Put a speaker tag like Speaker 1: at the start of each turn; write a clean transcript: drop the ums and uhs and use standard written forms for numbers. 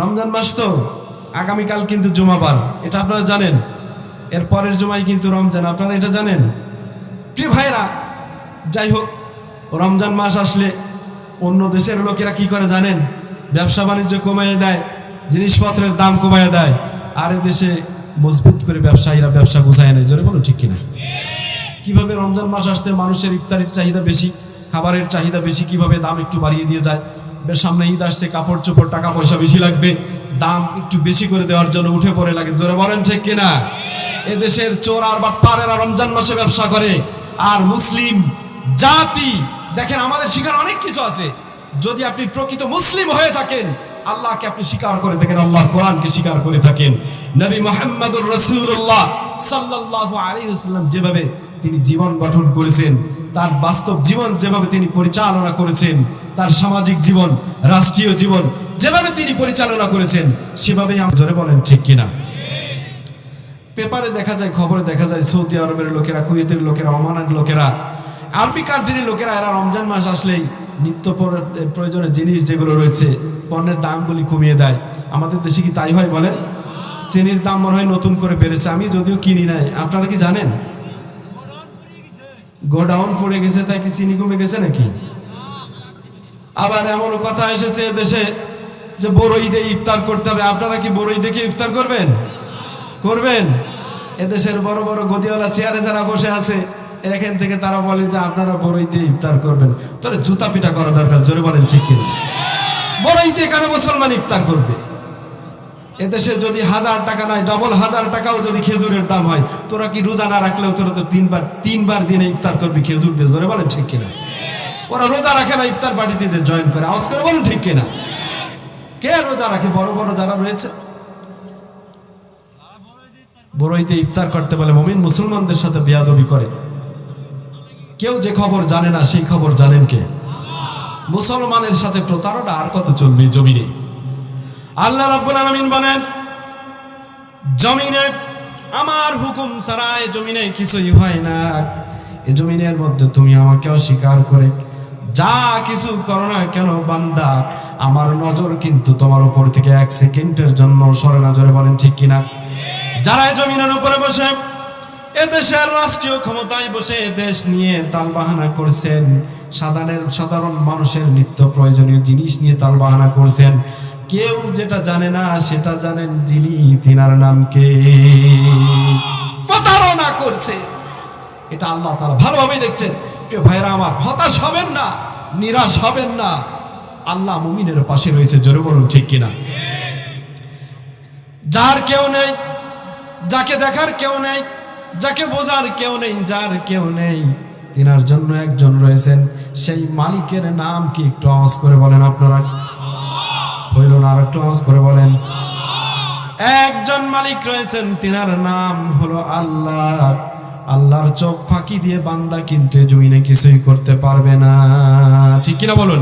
Speaker 1: রমজান মাস তো, আগামীকাল কিন্তু জুমাবার, এটা আপনারা জানেন। এর পরের জুমায় কিন্তু রমজান, আপনারা এটা জানেন। প্রিয় ভাইরা, যাই হোক, রমজান মাস আসলে অন্য দেশের লোকেরা কি করে জানেন? ব্যবসা বাণিজ্য কমাইয়ে দেয়, জিনিসপত্রের দাম কমাইয়ে দেয়, আর এ দেশে মজবুত করে ব্যবসায়ীরা ব্যবসা গুছায় নেয়। জোরে বলো ঠিক কিনা? কিভাবে রমজান মাস আসছে, মানুষের ইফতারের চাহিদা বেশি, খাবারের চাহিদা বেশি, কিভাবে দাম একটু বাড়িয়ে দিয়ে যায়। সামনে ঈদ আসছে, কাপড় চোপড় টাকা পয়সা বেশি লাগবে, দাম একটু বেশি করে দেওয়ার জন্য উঠে পড়ে লাগে। জোরে বলেন ঠিক কিনা? এদেশের চোর আর বাটপারেরা রমজান মাসে ব্যবসা করে, আর মুসলিম জাতি দেখেন, আমাদের শিখার অনেক কিছু আছে। যদি আপনি প্রকৃত মুসলিম হয়ে থাকেন, আল্লাহকে আপনি স্বীকার করে থাকেন, আল্লাহর কোরআনকে স্বীকার করে থাকেন, নবী মুহাম্মদুর রাসূলুল্লাহ সাল্লাল্লাহু আলাইহি ওয়াসাল্লাম যেভাবে তিনি জীবন গঠন করেছেন, তার বাস্তব জীবন যেভাবে তিনি পরিচালনা করেছেন, তার সামাজিক জীবন, রাষ্ট্রীয় জীবন যেভাবে তিনি পরিচালনা করেছেন, সেভাবেই আমরা, জোরে বলেন ঠিক কিনা? পেপারে দেখা যায়, খবরে দেখা যায়, সৌদি আরবের লোকেরা, কুয়েতের লোকেরা, ওমানের লোকেরা, আরবি কান্ট্রির লোকেরা, এরা রমজান মাস আসলেই নিত্য প্রয়োজনীয় জিনিস যেগুলো রয়েছে, পণ্যের দামগুলি কমিয়ে দেয়। আমাদের দেশে কি তাই হয় বলেন? চিনির দাম মনে হয় নতুন করে বেড়েছে, আমি যদিও কিনি নাই। আপনারা কি জানেন? গোডাউন পড়ে গেছে, তাই কি চিনি কমে গেছে নাকি? আবার এমন কথা এসেছে দেশে যে বড় ঈদে ইফতার করতে হবে। আপনারা কি বড় ঈদে কি ইফতার করবেন? করবেন? এদেশের বড় বড় গদিওয়ালা চেয়ারে যারা বসে আছে, এখান থেকে তারা বলে যে আপনারা বড় ঈদে ইফতার করবেন। তোরে জুতা পিটা করা দরকার। জোরে বলেন ঠিক কিনা? বড় ঈদে কেন মুসলমান ইফতার করবে? এদেশে যদি 1000 টাকা নয়, ডবল 1000 টাকাও যদি খেজুরের দাম হয়, তোরা কি রোজা না রাখলেও তোরা তো তিনবার দিনে ইফতার করবি খেজুর দিয়ে। জোরে বলেন ঠিক কিনা? ওরা রোজা রাখে না, ইফতার পার্টিতে জয়েন করে। আওয়াজ করে বলুন ঠিক কিনা? কে রোজা রাখে? বড় বড় যারা রয়েছে, বড় ঈদে ইফতার করতে বলে মুমিন মুসলমানদের সাথে বেয়াদবি করে। কেউ যে খবর জানে না, সেই খবর জানেন কে? মুসলমানের সাথে প্রতারণা আর কত চলবে জমিনে? আল্লাহ রাব্বুল আলামিন বলেন, জমিনে আমার হুকুম ছাড়া এই জমিনে কিছুই হয় না। এই জমিনের মধ্যে তুমি আমাকে অস্বীকার করে যা কিছু করো না কেন বান্দা, আমার নজর কিন্তু তোমার উপর থেকে 1 সেকেন্ডের জন্য সরে না। জোরে বলেন ঠিক কিনা? যারা এই জমিনের উপরে বসে, এদেশের রাষ্ট্রীয় ক্ষমতায় বসে দেশ নিয়ে তালবাহানা করছেন, সাধারণ মানুষের নিত্য প্রয়োজনীয় জিনিস নিয়ে তালবাহানা করছেন, কেউ যেটা জানে না সেটা জানেন যিনি, তিনার নাম কে? প্রতারণা করছে। এটা আল্লাহ তাআলা ভালোভাবেই দেখছেন। প্রিয় ভাইরা আমার, হতাশ হবেন না, নিরাশ হবেন না, আল্লাহ মুমিনের পাশে রয়েছে। জোরে বলুন ঠিক কিনা? যার কেউ নেই, যাকে দেখার কেউ নেই, যাকে বোঝার কেউ নেই, যার কেউ নেই, তিনার জন্য একজন রয়েছেন। সেই মালিকের নাম কি? একটু আওয়াজ করে বলেন আপনারা। হইল না? আর একটু আওয়াজ করে বলেন। একজন মালিক রয়েছেন, তিনার নাম হলো আল্লাহ। আল্লাহর চোখ ফাঁকি দিয়ে বান্দা কিন্তু জমিনে কিছুই করতে পারবে না। ঠিক কিনা বলুন?